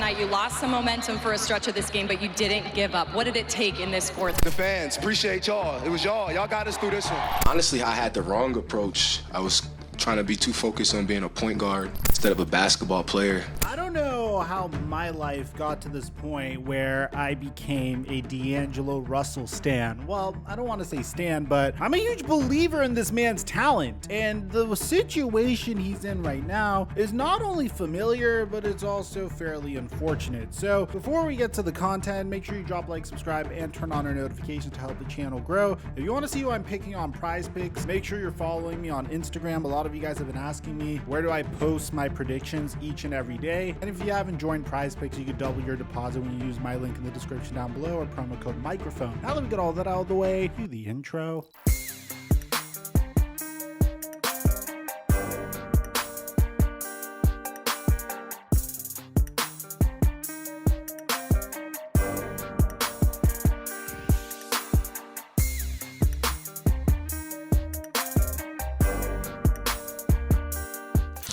tonight. You lost some momentum for a stretch of this game, but you didn't give up. What did it take in this fourth? The fans, appreciate y'all. It was y'all. Y'all got us through this one. Honestly, I had the wrong approach. I was trying to be too focused on being a point guard instead of a basketball player. I don't know how my life got to this point where I became a D'Angelo Russell stan. Well, I don't want to say stan, but I'm a huge believer in this man's talent. And the situation he's in right now is not only familiar, but it's also fairly unfortunate. So before we get to the content, make sure you drop like, subscribe, and turn on our notifications to help the channel grow. If you want to see who I'm picking on Prize Picks, make sure you're following me on Instagram. A lot of you guys have been asking me, where do I post my predictions each and every day? And if you haven't joined Prize Picks, you can double your deposit when you use my link in the description down below or promo code microphone. Now that we get all that out of the way, cue the intro.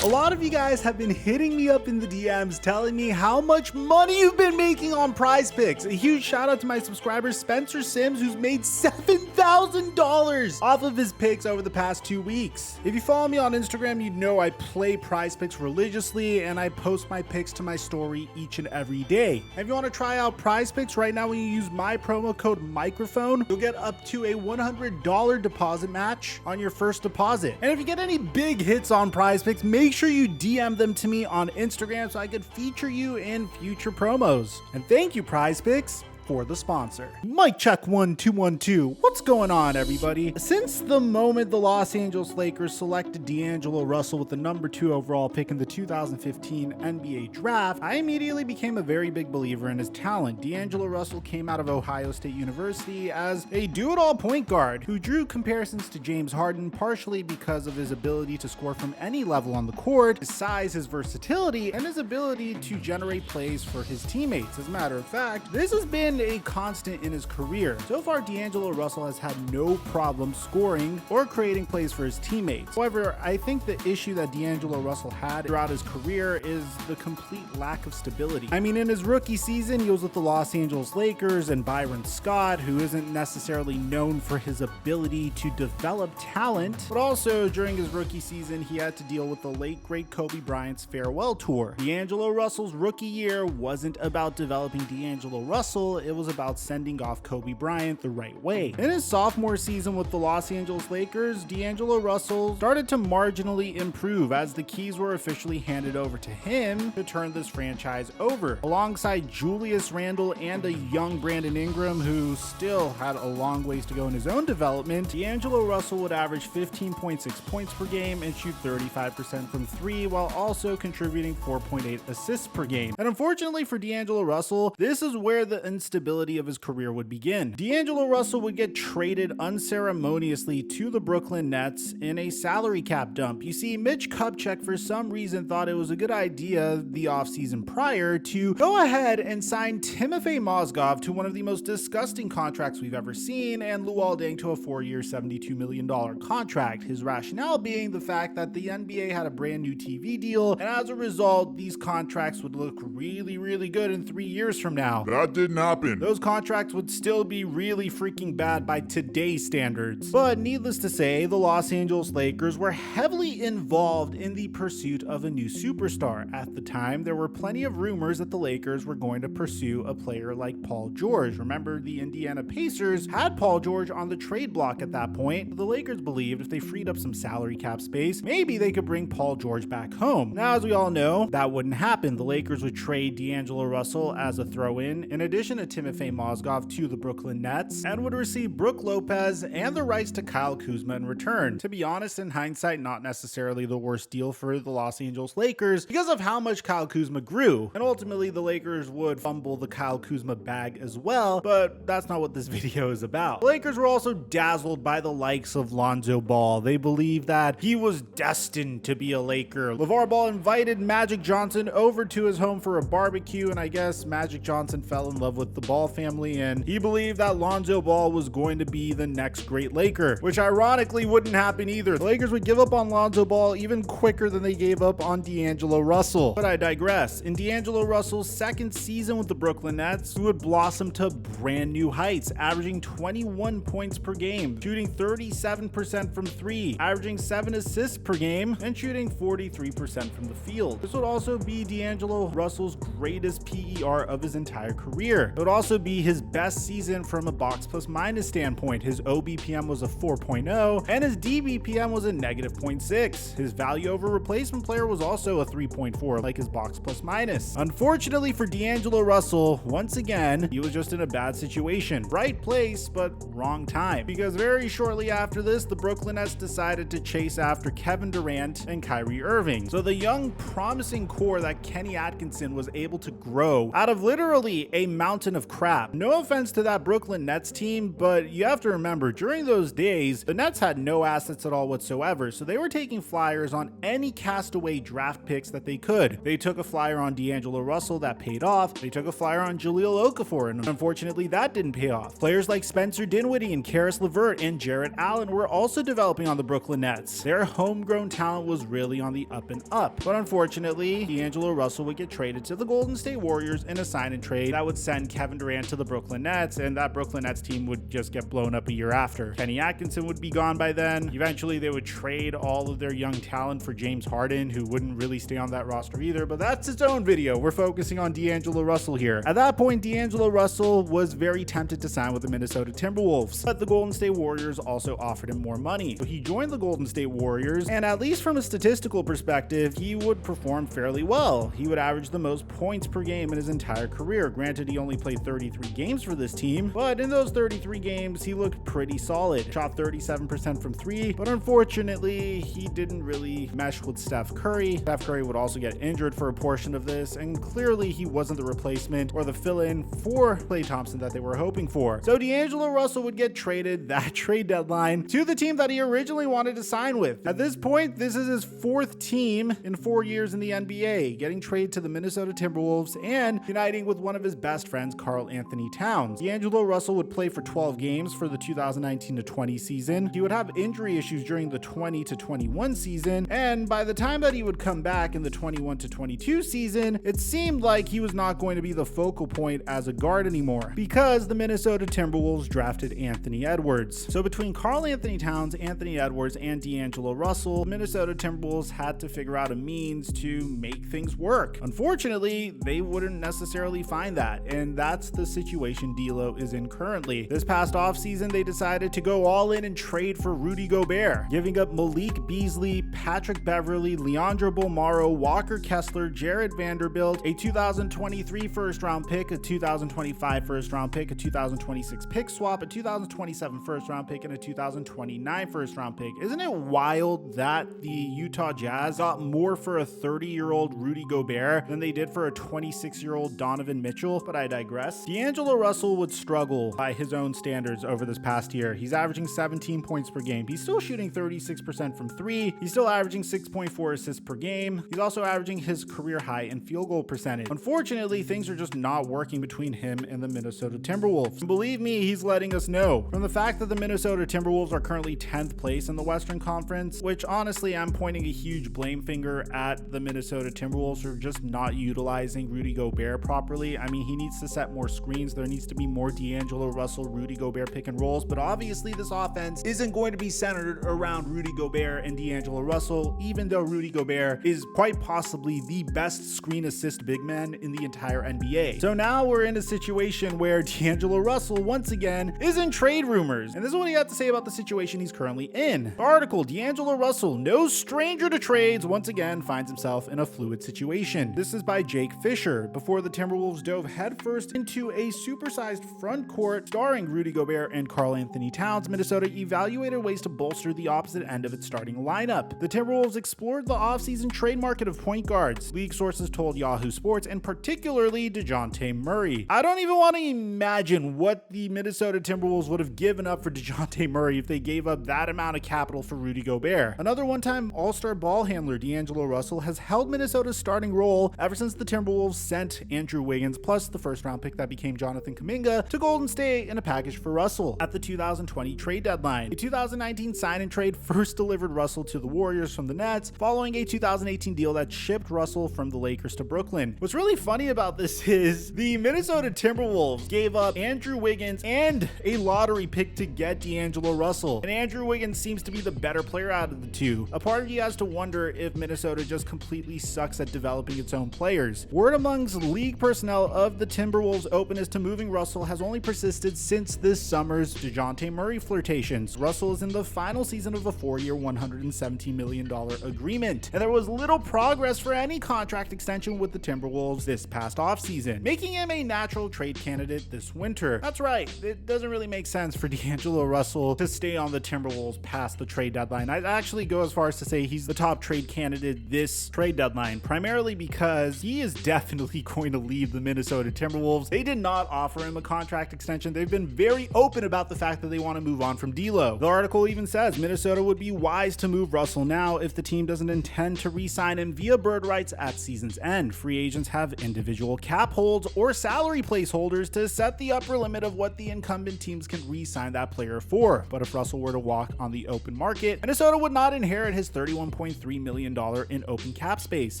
A lot of you guys have been hitting me up in the DMs telling me how much money you've been making on Prize Picks. A huge shout out to my subscriber Spencer Sims, who's made $7,000 off of his picks over the past 2 weeks. If you follow me on Instagram, you know I play Prize Picks religiously and I post my picks to my story each and every day. If you want to try out Prize Picks right now, when you use my promo code microphone, you'll get up to a $100 deposit match on your first deposit. And if you get any big hits on Prize Picks, make sure you DM them to me on Instagram so I could feature you in future promos. And thank you, Prize Picks, for the sponsor. Mic check 1 2 1 2. What's going on, everybody? Since the moment the Los Angeles Lakers selected D'Angelo Russell with the number 2 overall pick in the 2015 NBA draft, I immediately became a very big believer in his talent. D'Angelo Russell came out of Ohio State University as a do-it-all point guard who drew comparisons to James Harden, partially because of his ability to score from any level on the court, his size, his versatility, and his ability to generate plays for his teammates. As a matter of fact, this has been a constant in his career. So far, D'Angelo Russell has had no problem scoring or creating plays for his teammates. However, I think the issue that D'Angelo Russell had throughout his career is the complete lack of stability. I mean, in his rookie season, he was with the Los Angeles Lakers and Byron Scott, who isn't necessarily known for his ability to develop talent, but also during his rookie season, he had to deal with the late great Kobe Bryant's farewell tour. D'Angelo Russell's rookie year wasn't about developing D'Angelo Russell, it was about sending off Kobe Bryant the right way. In his sophomore season with the Los Angeles Lakers, D'Angelo Russell started to marginally improve as the keys were officially handed over to him to turn this franchise over. Alongside Julius Randle and a young Brandon Ingram, who still had a long ways to go in his own development, D'Angelo Russell would average 15.6 points per game and shoot 35% from 3, while also contributing 4.8 assists per game. And unfortunately for D'Angelo Russell, this is where the instability of his career would begin. D'Angelo Russell would get traded unceremoniously to the Brooklyn Nets in a salary cap dump. You see, Mitch Kupchak for some reason thought it was a good idea the offseason prior to go ahead and sign Timofey Mozgov to one of the most disgusting contracts we've ever seen, and Luol Deng to a 4-year $72 million contract. His rationale being the fact that the NBA had a brand new TV deal, and as a result, these contracts would look really, really good in 3 years from now. That didn't happen. Those contracts would still be really freaking bad by today's standards. But needless to say, the Los Angeles Lakers were heavily involved in the pursuit of a new superstar. At the time, there were plenty of rumors that the Lakers were going to pursue a player like Paul George. Remember, the Indiana Pacers had Paul George on the trade block at that point. The Lakers believed if they freed up some salary cap space, maybe they could bring Paul George back home. Now, as we all know, that wouldn't happen. The Lakers would trade D'Angelo Russell as a throw-in addition to Timofey Mozgov to the Brooklyn Nets, and would receive Brook Lopez and the rights to Kyle Kuzma in return. To be honest, in hindsight, not necessarily the worst deal for the Los Angeles Lakers because of how much Kyle Kuzma grew, and ultimately the Lakers would fumble the Kyle Kuzma bag as well, but that's not what this video is about. The Lakers were also dazzled by the likes of Lonzo Ball. They believed that he was destined to be a Laker. LeVar Ball invited Magic Johnson over to his home for a barbecue, and I guess Magic Johnson fell in love with the Ball family, and he believed that Lonzo Ball was going to be the next great Laker, which ironically wouldn't happen either. The Lakers would give up on Lonzo Ball even quicker than they gave up on D'Angelo Russell. But I digress. In D'Angelo Russell's second season with the Brooklyn Nets, he would blossom to brand new heights, averaging 21 points per game, shooting 37% from three, averaging 7 assists per game, and shooting 43% from the field. This would also be D'Angelo Russell's greatest PER of his entire career. It would also be his best season from a box plus minus standpoint. His OBPM was a 4.0 and his DBPM was a negative 0.6. His value over replacement player was also a 3.4, like his box plus minus. Unfortunately for D'Angelo Russell, once again, he was just in a bad situation. Right place, but wrong time. Because very shortly after this, the Brooklyn Nets decided to chase after Kevin Durant and Kyrie Irving. So the young, promising core that Kenny Atkinson was able to grow out of literally a mountain of crap. No offense to that Brooklyn Nets team, but you have to remember, during those days, the Nets had no assets at all whatsoever, so they were taking flyers on any castaway draft picks that they could. They took a flyer on D'Angelo Russell that paid off. They took a flyer on Jahlil Okafor, and unfortunately that didn't pay off. Players like Spencer Dinwiddie and Karis LeVert and Jarrett Allen were also developing on the Brooklyn Nets. Their homegrown talent was really on the up and up, but unfortunately, D'Angelo Russell would get traded to the Golden State Warriors in a sign and trade that would send Kevin Durant to the Brooklyn Nets, and that Brooklyn Nets team would just get blown up a year after. Kenny Atkinson would be gone by then. Eventually, they would trade all of their young talent for James Harden, who wouldn't really stay on that roster either, but that's its own video. We're focusing on D'Angelo Russell here. At that point, D'Angelo Russell was very tempted to sign with the Minnesota Timberwolves, but the Golden State Warriors also offered him more money. So he joined the Golden State Warriors, and at least from a statistical perspective, he would perform fairly well. He would average the most points per game in his entire career. Granted, he only played 33 games for this team, but in those 33 games, he looked pretty solid. Shot 37% from three, but unfortunately, he didn't really mesh with Steph Curry. Steph Curry would also get injured for a portion of this, and clearly he wasn't the replacement or the fill-in for Klay Thompson that they were hoping for. So D'Angelo Russell would get traded that trade deadline to the team that he originally wanted to sign with. At this point, this is his fourth team in 4 years in the NBA, getting traded to the Minnesota Timberwolves and uniting with one of his best friends, Karl Anthony Towns. D'Angelo Russell would play for 12 games for the 2019-20 season. He would have injury issues during the 20-21 season, and by the time that he would come back in the 21-22 season, it seemed like he was not going to be the focal point as a guard anymore because the Minnesota Timberwolves drafted Anthony Edwards. So between Karl Anthony Towns, Anthony Edwards, and D'Angelo Russell, Minnesota Timberwolves had to figure out a means to make things work. Unfortunately, they wouldn't necessarily find that, and that's the situation D'Lo is in currently. This past offseason, they decided to go all in and trade for Rudy Gobert, giving up Malik Beasley, Patrick Beverley, Leandro Bolmaro, Walker Kessler, Jared Vanderbilt, a 2023 first-round pick, a 2025 first-round pick, a 2026 pick swap, a 2027 first-round pick, and a 2029 first-round pick. Isn't it wild that the Utah Jazz got more for a 30-year-old Rudy Gobert than they did for a 26-year-old Donovan Mitchell? But I digress. D'Angelo Russell would struggle by his own standards over this past year. He's averaging 17 points per game. He's still shooting 36% from three. He's still averaging 6.4 assists per game. He's also averaging his career high in field goal percentage. Unfortunately, things are just not working between him and the Minnesota Timberwolves. And believe me, he's letting us know. From the fact that the Minnesota Timberwolves are currently 10th place in the Western Conference, which honestly, I'm pointing a huge blame finger at the Minnesota Timberwolves for just not utilizing Rudy Gobert properly. I mean, he needs to set more screens. There needs to be more D'Angelo Russell, Rudy Gobert pick and rolls, but obviously this offense isn't going to be centered around Rudy Gobert and D'Angelo Russell, even though Rudy Gobert is quite possibly the best screen assist big man in the entire NBA. So now we're in a situation where D'Angelo Russell once again is in trade rumors, and this is what he had to say about the situation he's currently in. The article, D'Angelo Russell, no stranger to trades, once again finds himself in a fluid situation. This is by Jake Fisher. Before the Timberwolves dove headfirst into a supersized front court starring Rudy Gobert and Karl Anthony Towns, Minnesota evaluated ways to bolster the opposite end of its starting lineup. The Timberwolves explored the offseason trade market of point guards, league sources told Yahoo Sports, and particularly DeJounte Murray. I don't even want to imagine what the Minnesota Timberwolves would have given up for DeJounte Murray if they gave up that amount of capital for Rudy Gobert. Another one-time all-star ball handler, D'Angelo Russell, has held Minnesota's starting role ever since the Timberwolves sent Andrew Wiggins plus the first-round pick that became Jonathan Kuminga to Golden State in a package for Russell at the 2020 trade deadline. A 2019 sign and trade first delivered Russell to the Warriors from the Nets, following a 2018 deal that shipped Russell from the Lakers to Brooklyn. What's really funny about this is the Minnesota Timberwolves gave up Andrew Wiggins and a lottery pick to get D'Angelo Russell, and Andrew Wiggins seems to be the better player out of the two. A part of you has to wonder if Minnesota just completely sucks at developing its own players. Word amongst league personnel of the Timberwolves' openness to moving Russell has only persisted since this summer's DeJounte Murray flirtations. Russell is in the final season of a 4-year, $117 million agreement, and there was little progress for any contract extension with the Timberwolves this past offseason, making him a natural trade candidate this winter. That's right, it doesn't really make sense for D'Angelo Russell to stay on the Timberwolves past the trade deadline. I'd actually go as far as to say he's the top trade candidate this trade deadline, primarily because he is definitely going to leave the Minnesota Timberwolves. They did not offer him a contract extension. They've been very open about the fact that they want to move on from D'Lo. The article even says Minnesota would be wise to move Russell now if the team doesn't intend to re-sign him via bird rights at season's end. Free agents have individual cap holds or salary placeholders to set the upper limit of what the incumbent teams can re-sign that player for. But if Russell were to walk on the open market, Minnesota would not inherit his $31.3 million in open cap space.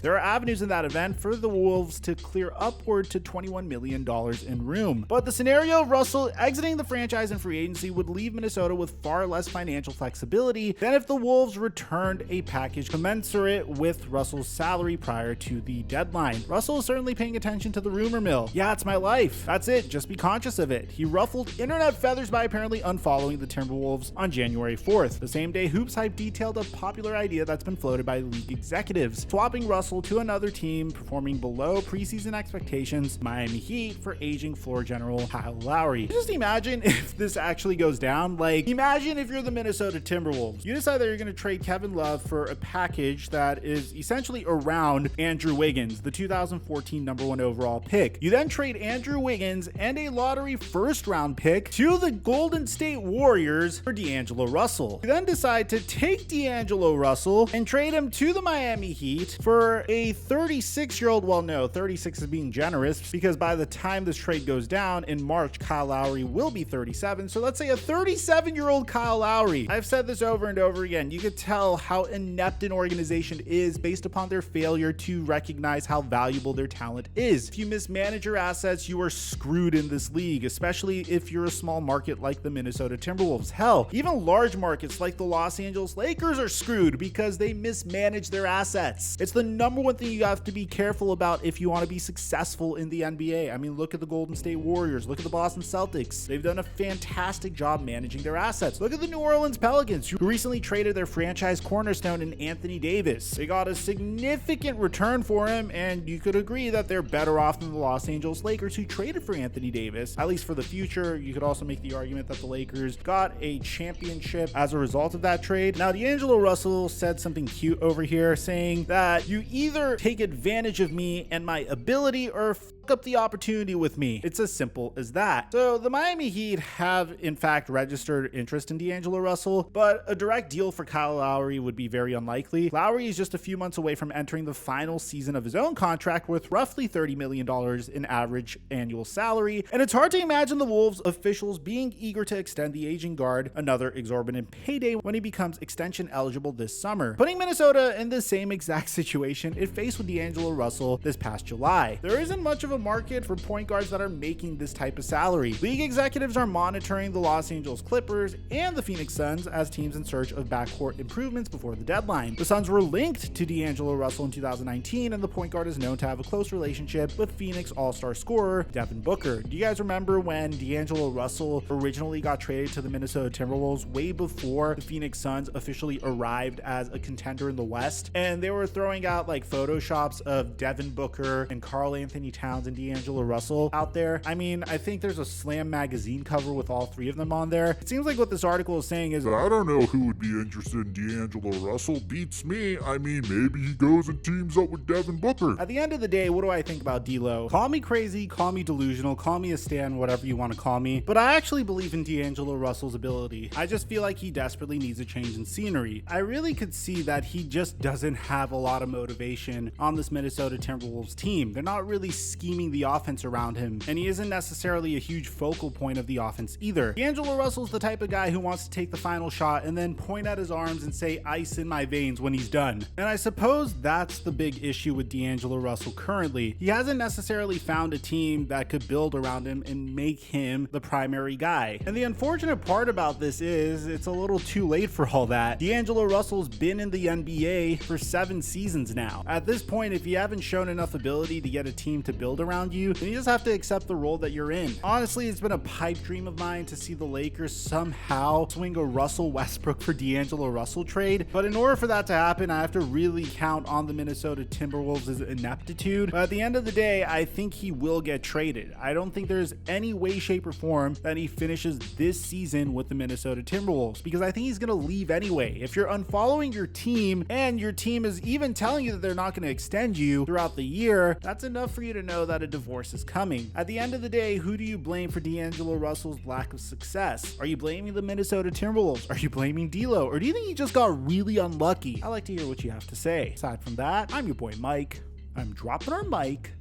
There are avenues in that event for the Wolves to clear upward to $21 million in room. But the scenario of Russell exiting the franchise in free agency would leave Minnesota with far less financial flexibility than if the Wolves returned a package commensurate with Russell's salary prior to the deadline. Russell is certainly paying attention to the rumor mill. Yeah, it's my life. That's it. Just be conscious of it. He ruffled internet feathers by apparently unfollowing the Timberwolves on January 4th, the same day Hoops Hype detailed a popular idea that's been floated by league executives, swapping Russell to another team performing below preseason expectations, Miami Heat, for aging floor general Kyle Lowry. Just imagine if this actually goes down. Like, imagine if you're the Minnesota Timberwolves. You decide that you're going to trade Kevin Love for a package that is essentially around Andrew Wiggins, the 2014 number 1 overall pick. You then trade Andrew Wiggins and a lottery first round pick to the Golden State Warriors for D'Angelo Russell. You then decide to take D'Angelo Russell and trade him to the Miami Heat for a 36-year-old, well, no, 36 is being generous because by the time this trade goes down in March, Kyle Lowry will be 37. So let's say a 37-year-old Kyle Lowry. I've said this over and over again. You could tell how inept an organization is based upon their failure to recognize how valuable their talent is. If you mismanage your assets, you are screwed in this league, especially if you're a small market like the Minnesota Timberwolves. Hell, even large markets like the Los Angeles Lakers are screwed because they mismanage their assets. It's the number one thing you have to be careful about if you want to be successful in the NBA. I mean, look at the Golden State Warriors, look at the Boston Celtics. They've done a fantastic job managing their assets. Look at the New Orleans Pelicans, who recently traded their franchise cornerstone in Anthony Davis. They got a significant return for him, and you could agree that they're better off than the Los Angeles Lakers, who traded for Anthony Davis, at least for the future. You could also make the argument that the Lakers got a championship as a result of that trade. Now, D'Angelo Russell said something cute over here, saying that you either take advantage of me and my ability or fuck up the opportunity with me. It's as simple as that. So the Miami Heat have in fact registered interest in D'Angelo Russell, but a direct deal for Kyle Lowry would be very unlikely. Lowry is just a few months away from entering the final season of his own contract with roughly $30 million in average annual salary, and it's hard to imagine the Wolves officials being eager to extend the aging guard another exorbitant payday when he becomes extension eligible this summer, putting Minnesota in the same exact situation it faced with D'Angelo Russell this past July. There isn't much of a market for point guards that are making this type of salary. League executives are monitoring the Los Angeles Clippers and the Phoenix Suns as teams in search of backcourt improvements before the deadline. The Suns were linked to D'Angelo Russell in 2019, and the point guard is known to have a close relationship with Phoenix All-Star scorer Devin Booker. Do you guys remember when D'Angelo Russell originally got traded to the Minnesota Timberwolves way before the Phoenix Suns officially arrived as a contender in the West? And they were throwing out like photoshops of Devin Booker and Karl Anthony Towns and D'Angelo Russell out there. I mean, I think there's a Slam magazine cover with all three of them on there. It seems like what this article is saying is, I don't know who would be interested in D'Angelo Russell. Beats me. I mean, maybe he goes and teams up with Devin Booker. At the end of the day, what do I think about D'Lo? Call me crazy, call me delusional, call me a stan, whatever you want to call me, but I actually believe in D'Angelo Russell's ability. I just feel like he desperately needs a change in scenery. I really could see that he just doesn't have a lot of motivation on this Minnesota Timberwolves team. They're not really scheming the offense around around him, and he isn't necessarily a huge focal point of the offense either. D'Angelo Russell's the type of guy who wants to take the final shot and then point at his arms and say ice in my veins when he's done. And I suppose that's the big issue with D'Angelo Russell currently. He hasn't necessarily found a team that could build around him and make him the primary guy. And the unfortunate part about this is it's a little too late for all that. D'Angelo Russell's been in the NBA for 7 seasons now. At this point, if you haven't shown enough ability to get a team to build around you, then you just have to accept the role that you're in. Honestly, it's been a pipe dream of mine to see the Lakers somehow swing a Russell Westbrook for D'Angelo Russell trade, but in order for that to happen, I have to really count on the Minnesota Timberwolves' ineptitude. But at the end of the day, I think he will get traded. I don't think there's any way, shape, or form that he finishes this season with the Minnesota Timberwolves, because I think he's going to leave anyway. If you're unfollowing your team and your team is even telling you that they're not going to extend you throughout the year, that's enough for you to know that a divorce is coming. At the end of the day, who do you blame for D'Angelo Russell's lack of success? Are you blaming the Minnesota Timberwolves? Are you blaming D'Lo? Or do you think he just got really unlucky? I'd like to hear what you have to say. Aside from that, I'm your boy Mike. I'm dropping our mic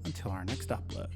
until our next upload.